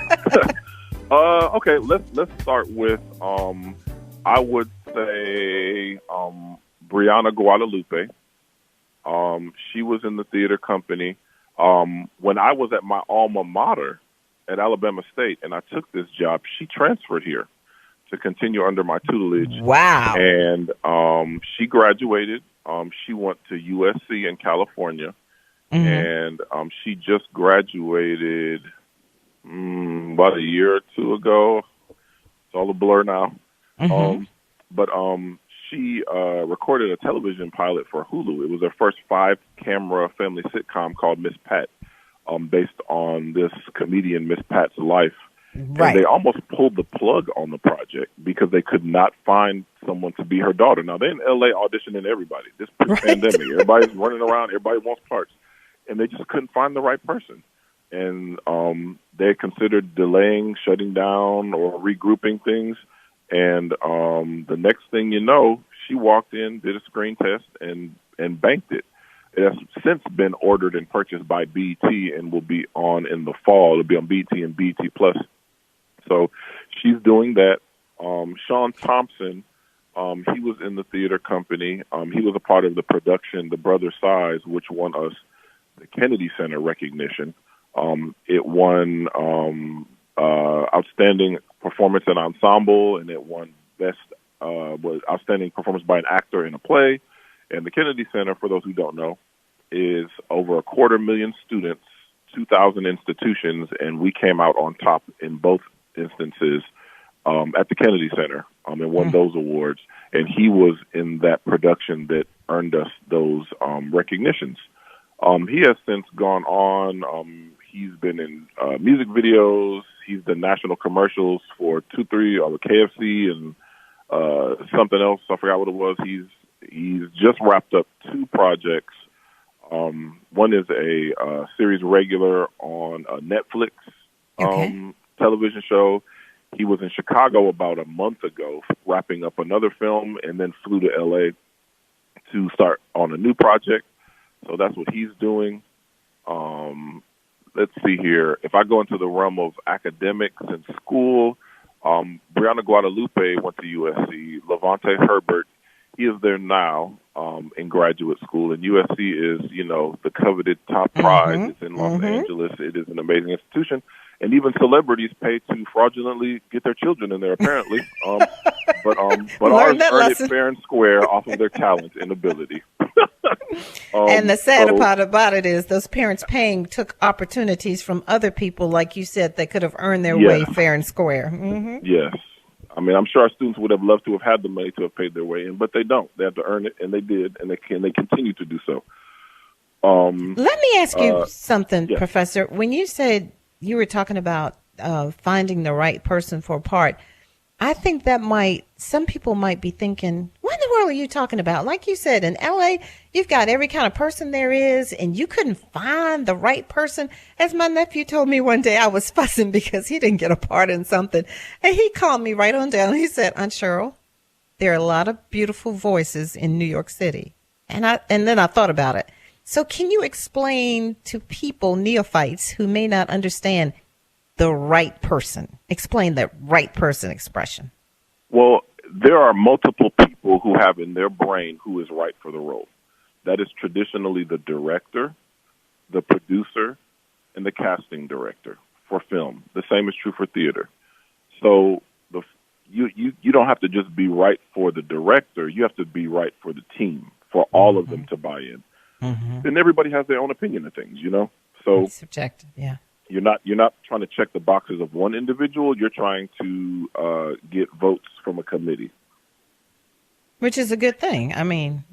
Okay, let's start with I would say Brianna Guadalupe. She was in the theater company when I was at my alma mater at Alabama State, and I took this job. She transferred here to continue under my tutelage. Wow. And she graduated. She went to USC in California. Mm-hmm. And she just graduated about a year or two ago. It's all a blur now. Mm-hmm. But she recorded a television pilot for Hulu. It was her first 5-camera family sitcom called Miss Pat, based on this comedian Miss Pat's life. Right. And they almost pulled the plug on the project because they could not find someone to be her daughter. Now, they're in L.A. auditioning everybody. This pre-pandemic. Right. Everybody's running around. Everybody wants parts. And they just couldn't find the right person. And they considered delaying, shutting down, or regrouping things. And the next thing you know, she walked in, did a screen test, and banked it. It has since been ordered and purchased by BET and will be on in the fall. It'll be on BET and BET Plus. So she's doing that. Sean Thompson, he was in the theater company. He was a part of the production, The Brother Size, which won us the Kennedy Center recognition. It won Outstanding Performance in Ensemble, and it won Best was Outstanding Performance by an Actor in a Play. And the Kennedy Center, for those who don't know, is over 250,000 students, 2,000 institutions, and we came out on top in both instances at the Kennedy Center and won those awards. And he was in that production that earned us those recognitions. He has since gone on. He's been in music videos. He's done national commercials for 2-3 or KFC and something else. I forgot what it was. He's just wrapped up 2 projects. One is a series regular on Netflix television show. He was in Chicago about a month ago wrapping up another film and then flew to L.A. to start on a new project. So that's what he's doing. Let's see here. If I go into the realm of academics and school, Brianna Guadalupe went to USC. Levante Herbert, he is there now in graduate school. And USC is, the coveted top prize. It's in Los Angeles. It is an amazing institution. And even celebrities pay to fraudulently get their children in there, apparently. But ours earned it fair and square off of their talent and ability. And the sad so, part about it is those parents paying took opportunities from other people, like you said, that could have earned their way yes, fair and square. Hmm. yes. I mean, I'm sure our students would have loved to have had the money to have paid their way in, but they don't. They have to earn it, and they did, and they continue to do so. Let me ask you something, yes. Professor. When you said you were talking about finding the right person for a part, I think that some people might be thinking, what in the world are you talking about? Like you said, in LA, you've got every kind of person there is, and you couldn't find the right person. As my nephew told me one day, I was fussing because he didn't get a part in something. And he called me right on down. He said, Aunt Cheryl, there are a lot of beautiful voices in New York City. And then I thought about it. So can you explain to people, neophytes, who may not understand the right person? Explain the right person expression. Well, there are multiple people who have in their brain who is right for the role. That is traditionally the director, the producer, and the casting director for film. The same is true for theater. So you don't have to just be right for the director. You have to be right for the team, for all of them to buy in. Mm-hmm. And everybody has their own opinion of things, So it's subjective, yeah. You're not trying to check the boxes of one individual. You're trying to get votes from a committee, which is a good thing. I mean,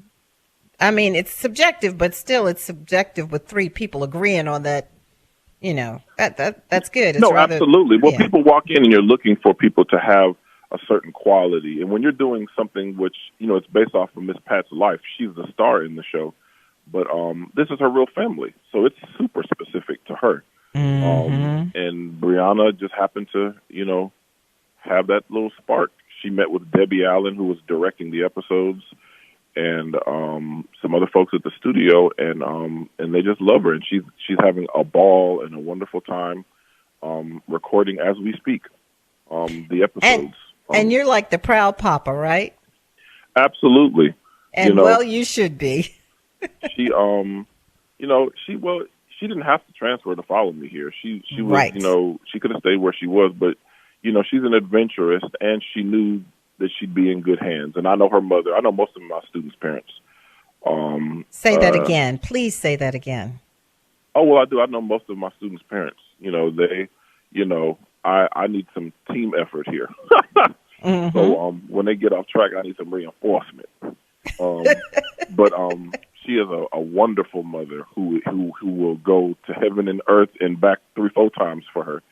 it's subjective, but still, it's subjective with three people agreeing on that. That's good. It's absolutely. Well, yeah. People walk in and you're looking for people to have a certain quality, and when you're doing something which it's based off of Miss Pat's life, she's the star in the show, but this is her real family, so it's super specific to her. Mm-hmm. And Brianna just happened to, have that little spark. She met with Debbie Allen, who was directing the episodes, and some other folks at the studio, and they just love her, and she's having a ball and a wonderful time recording as we speak the episodes. And you're like the proud papa, right? Absolutely. And you should be. She she didn't have to transfer to follow me here. She was, right. She could have stayed where she was, but, she's an adventurous, and she knew that she'd be in good hands. And I know her mother. I know most of my students' parents. Say that again. Please say that again. Oh, well, I do. I know most of my students' parents. I need some team effort here. Mm-hmm. So when they get off track, I need some reinforcement. But she is a wonderful mother who will go to heaven and earth and back 3-4 times for her,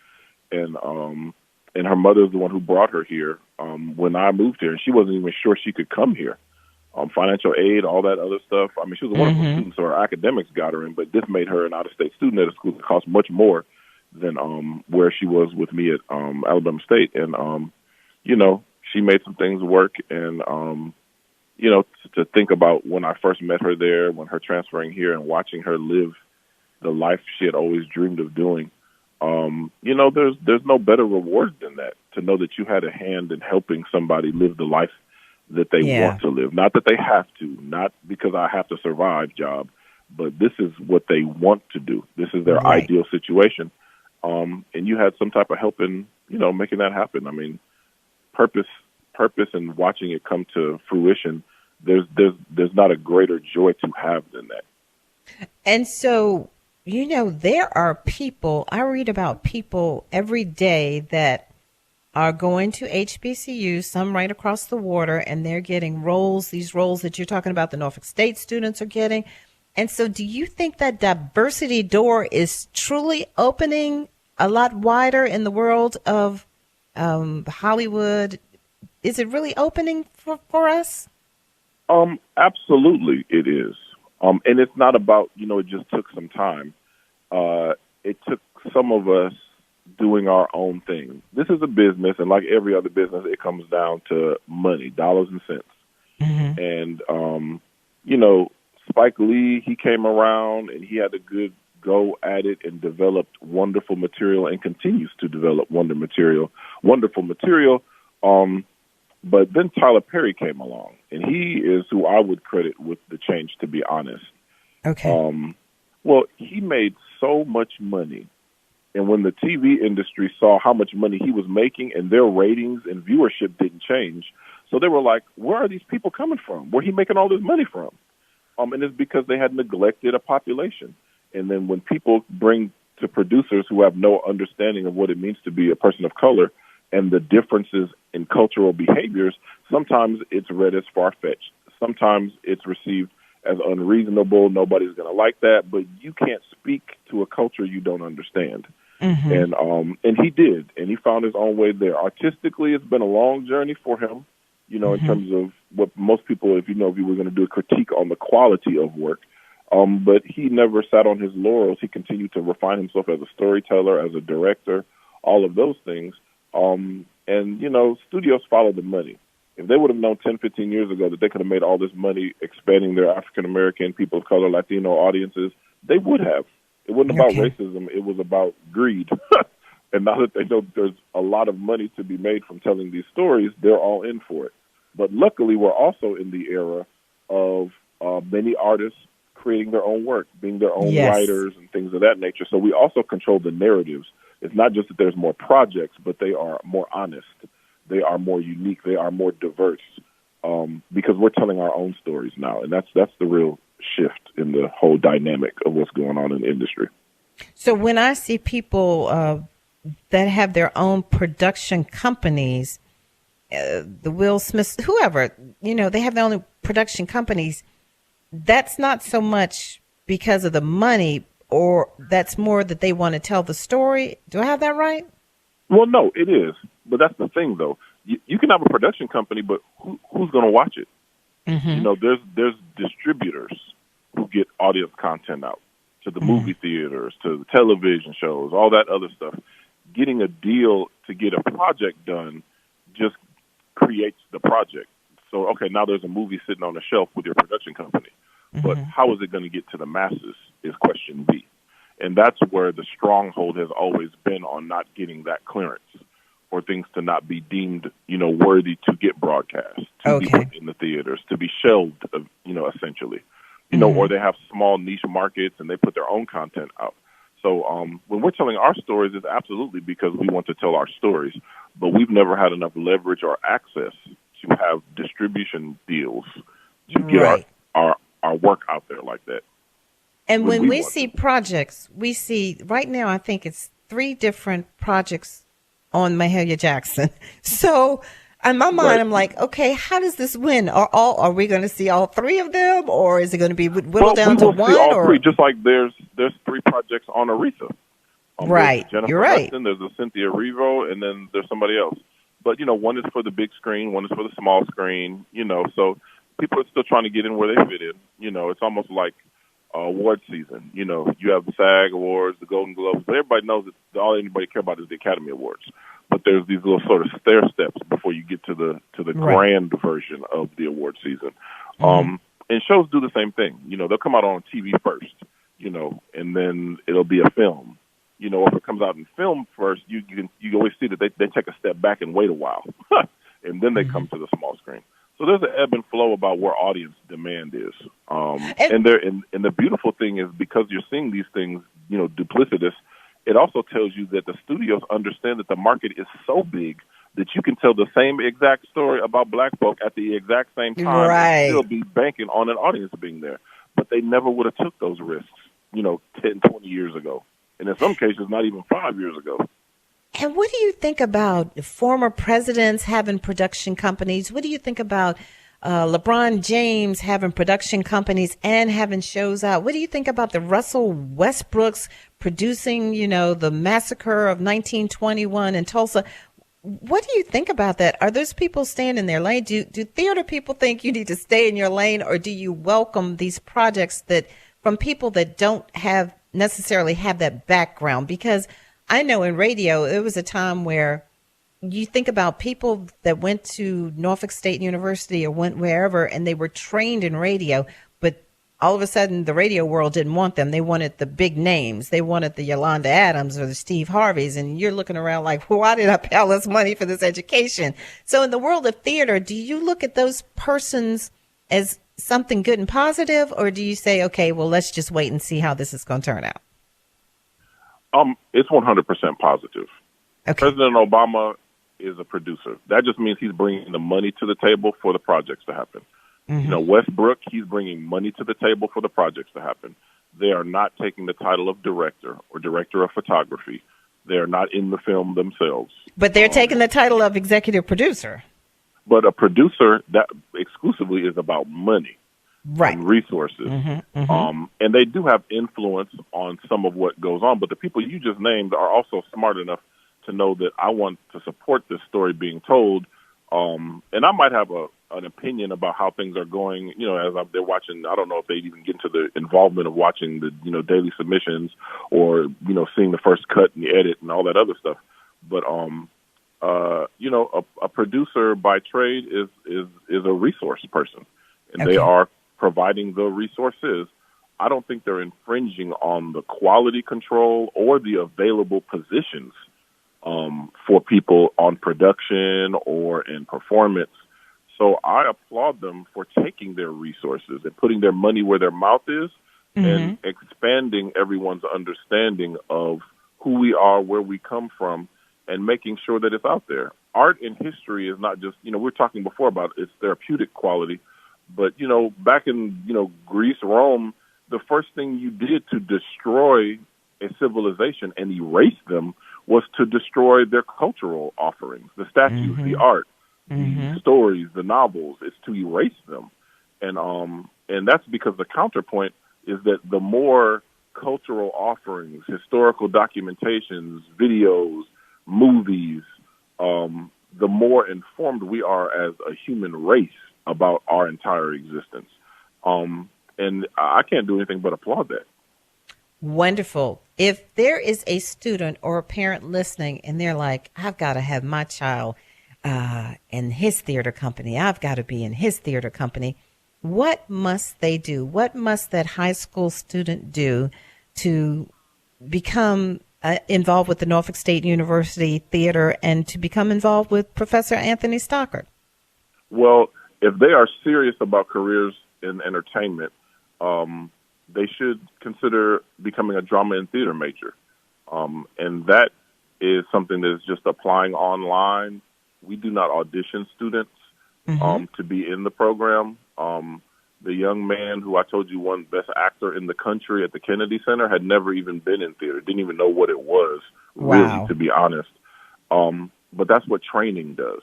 and her mother is the one who brought her here when I moved here, and she wasn't even sure she could come here. Financial aid, all that other stuff. I mean, she was a wonderful student, so her academics got her in, but this made her an out-of-state student at a school that cost much more than where she was with me at Alabama State, and she made some things work, and to think about when I first met her there, when her transferring here and watching her live the life she had always dreamed of doing, there's no better reward than that, to know that you had a hand in helping somebody live the life that they want to live. Not that they have to, not because I have to survive job, but this is what they want to do. This is their ideal situation. And you had some type of help in, making that happen. I mean, purpose and watching it come to fruition, there's not a greater joy to have than that. And so, there are people, I read about people every day that are going to HBCU, some right across the water, and they're getting roles, these roles that you're talking about, the Norfolk State students are getting. And so do you think that diversity door is truly opening a lot wider in the world of Hollywood? Is it really opening for us? Absolutely it is. And it's not about, it just took some time. It took some of us doing our own thing. This is a business, and like every other business, it comes down to money, dollars and cents. Mm-hmm. And, Spike Lee, he came around and he had a good go at it and developed wonderful material and continues to develop wonderful material. But then Tyler Perry came along, and he is who I would credit with the change, to be honest. Okay. Well, he made so much money. And when the TV industry saw how much money he was making and their ratings and viewership didn't change, so they were like, where are these people coming from? Where he making all this money from? And it's because they had neglected a population. And then when people bring to producers who have no understanding of what it means to be a person of color and the differences in cultural behaviors, sometimes it's read as far-fetched. Sometimes it's received as unreasonable. Nobody's going to like that, but you can't speak to a culture you don't understand. Mm-hmm. And he did, and he found his own way there. Artistically, it's been a long journey for him, in terms of what most people, if you were going to do a critique on the quality of work. But he never sat on his laurels. He continued to refine himself as a storyteller, as a director, all of those things. And, studios follow the money. If they would have known 10, 15 years ago that they could have made all this money expanding their African-American, people of color, Latino audiences, they would have. It wasn't about racism. It was about greed. And now that they know there's a lot of money to be made from telling these stories, they're all in for it. But luckily, we're also in the era of many artists creating their own work, being their own writers and things of that nature. So we also control the narratives. It's not just that there's more projects, but they are more honest. They are more unique. They are more diverse because we're telling our own stories now. And that's the real shift in the whole dynamic of what's going on in the industry. So when I see people that have their own production companies, the Will Smiths, whoever, they have their own production companies, that's not so much because of the money, or that's more that they want to tell the story. Do I have that right? Well, no, it is. But that's the thing, though. You can have a production company, but who's going to watch it? Mm-hmm. There's distributors who get audience content out to the movie theaters, to the television shows, all that other stuff. Getting a deal to get a project done just creates the project. So, okay, now there's a movie sitting on the shelf with your production company. But how is it going to get to the masses is question B. And that's where the stronghold has always been on not getting that clearance for things to not be deemed, worthy to get broadcast, to be put in the theaters, to be shelved, essentially. Or they have small niche markets and they put their own content out. So when we're telling our stories, it's absolutely because we want to tell our stories. But we've never had enough leverage or access to have distribution deals to get our work out there like that. And when we see projects, we see right now, I think it's 3 different projects on Mahalia Jackson. So in my mind, I'm like, okay, how does this win? Are we going to see all 3 of them, or is it going to be whittled down to one? See all 3, just like there's 3 projects on Aretha. Right, Jennifer you're right. Hudson, there's a Cynthia Erivo, and then there's somebody else. But one is for the big screen, one is for the small screen. So people are still trying to get in where they fit in. It's almost like award season. You have the SAG Awards, the Golden Globes, but everybody knows that all anybody care about is the Academy Awards. But there's these little sort of stair steps before you get to the grand version of the award season. And shows do the same thing. They'll come out on TV first, and then it'll be a film. If it comes out in film first, you always see that they take a step back and wait a while, and then they come to the small screen. So there's an ebb and flow about where audience demand is. And the beautiful thing is because you're seeing these things, duplicitous, it also tells you that the studios understand that the market is so big that you can tell the same exact story about black folk at the exact same time and still be banking on an audience being there. But they never would have took those risks, 10, 20 years ago. And in some cases, not even 5 years ago. And what do you think about former presidents having production companies? What do you think about LeBron James having production companies and having shows out? What do you think about the Russell Westbrooks producing, the massacre of 1921 in Tulsa? What do you think about that? Are those people staying in their lane? Do theater people think you need to stay in your lane, or do you welcome these projects from people that don't necessarily have that background? Because I know in radio, it was a time where you think about people that went to Norfolk State University or went wherever, and they were trained in radio, but all of a sudden the radio world didn't want them. They wanted the big names. They wanted the Yolanda Adams or the Steve Harveys. And you're looking around like, well, why did I pay all this money for this education? So in the world of theater, do you look at those persons as something good and positive, or do you say, okay, well, let's just wait and see how this is going to turn out? It's 100% positive. Okay. President Obama is a producer. That just means he's bringing the money to the table for the projects to happen. Westbrook, he's bringing money to the table for the projects to happen. They are not taking the title of director or director of photography. They are not in the film themselves. But they're taking the title of executive producer. But a producer, that exclusively is about money, right, and resources. And they do have influence on some of what goes on. But the people you just named are also smart enough to know that I want to support this story being told. And I might have an opinion about how things are going, as they're watching. I don't know if they'd even get into the involvement of watching the, daily submissions or, seeing the first cut and the edit and all that other stuff. But, a producer by trade is a resource person, and they are providing the resources. I don't think they're infringing on the quality control or the available positions for people on production or in performance. So I applaud them for taking their resources and putting their money where their mouth is and expanding everyone's understanding of who we are, where we come from, and making sure that it's out there. Art and history is not just, we were talking before about its therapeutic quality, but, back in, Greece, Rome, the first thing you did to destroy a civilization and erase them was to destroy their cultural offerings, the statues, the art, the stories, the novels. It's to erase them. And that's because the counterpoint is that the more cultural offerings, historical documentations, videos, movies, the more informed we are as a human race about our entire existence. And I can't do anything but applaud that. Wonderful. If there is a student or a parent listening and they're like, I've got to have my child in his theater company, I've got to be in his theater company, what must they do? What must that high school student do to become involved with the Norfolk State University Theater and to become involved with Professor Anthony Stockard? Well, if they are serious about careers in entertainment, they should consider becoming a drama and theater major. And that is something that is just applying online. We do not audition students to be in the program. The young man who I told you won Best Actor in the country at the Kennedy Center had never even been in theater, didn't even know what it was, really, to be honest. But that's what training does.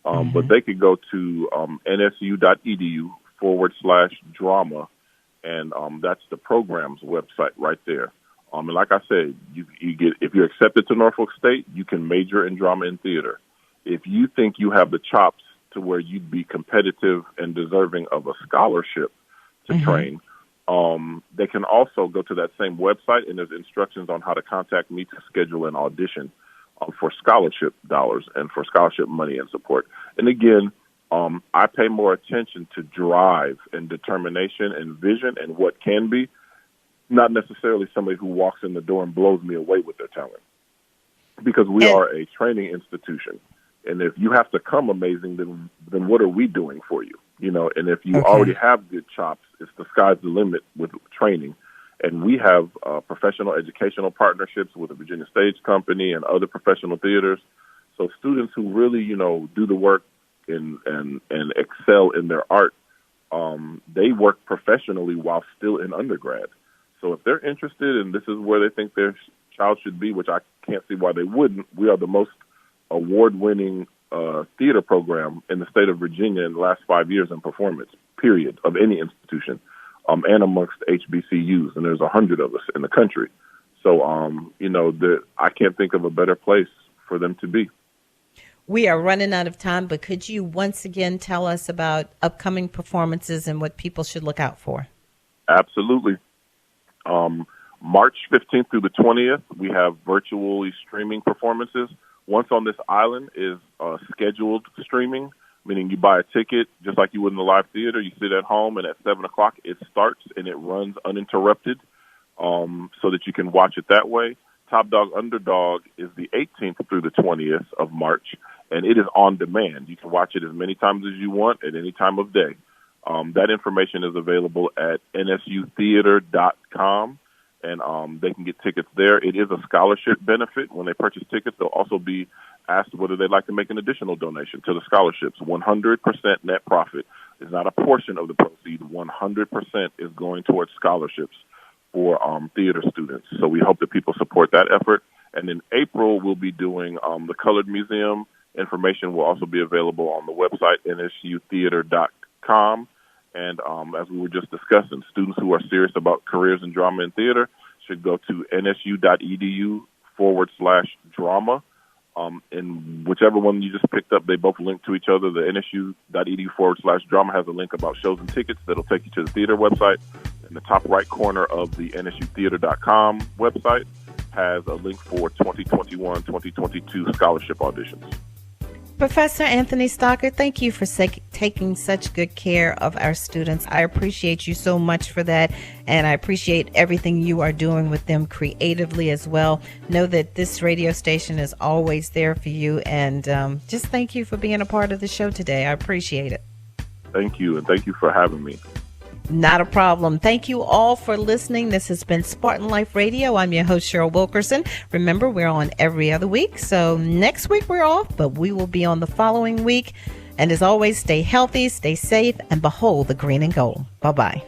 But they could go to nsu.edu/drama, and that's the program's website right there. And like I said, you get, if you're accepted to Norfolk State, you can major in drama and theater. If you think you have the chops to where you'd be competitive and deserving of a scholarship to train, they can also go to that same website, and there's instructions on how to contact me to schedule an audition for scholarship dollars and for scholarship money and support. And again, I pay more attention to drive and determination and vision and what can be, not necessarily somebody who walks in the door and blows me away with their talent. Because we are a training institution. And if you have to come amazing, then what are we doing for you? And if you already have good chops, it's the sky's the limit with training. And we have professional educational partnerships with the Virginia Stage Company and other professional theaters. So students who really, do the work and excel in their art, they work professionally while still in undergrad. So if they're interested and this is where they think their child should be, which I can't see why they wouldn't, we are the most award-winning theater program in the state of Virginia in the last 5 years in performance, period, of any institution, and amongst HBCUs. And there's 100 of us in the country. So, I can't think of a better place for them to be. We are running out of time, but could you once again tell us about upcoming performances and what people should look out for? Absolutely. March 15th through the 20th, we have virtually streaming performances. Once on This Island is scheduled streaming, meaning you buy a ticket just like you would in the live theater. You sit at home, and at 7 o'clock it starts, and it runs uninterrupted so that you can watch it that way. Top Dog Underdog is the 18th through the 20th of March, and it is on demand. You can watch it as many times as you want at any time of day. That information is available at nsutheater.com, and they can get tickets there. It is a scholarship benefit. When they purchase tickets, they'll also be asked whether they'd like to make an additional donation to the scholarships. 100% net profit. It's not a portion of the proceeds. 100% is going towards scholarships for theater students. So we hope that people support that effort. And in April, we'll be doing the Colored Museum. Information will also be available on the website, nsutheater.com. And as we were just discussing, students who are serious about careers in drama and theater should go to nsu.edu/drama. And whichever one you just picked up, they both link to each other. The nsu.edu/drama has a link about shows and tickets that'll take you to the theater website. In the top right corner of the nsutheater.com website has a link for 2021-2022 scholarship auditions. Professor Anthony Stockard, thank you for taking such good care of our students. I appreciate you so much for that, and I appreciate everything you are doing with them creatively as well. Know that this radio station is always there for you, and just thank you for being a part of the show today. I appreciate it. Thank you, and thank you for having me. Not a problem. Thank you all for listening. This has been Spartan Life Radio. I'm your host, Cheryl Wilkerson. Remember, we're on every other week. So next week we're off, but we will be on the following week. And as always, stay healthy, stay safe, and behold the green and gold. Bye-bye.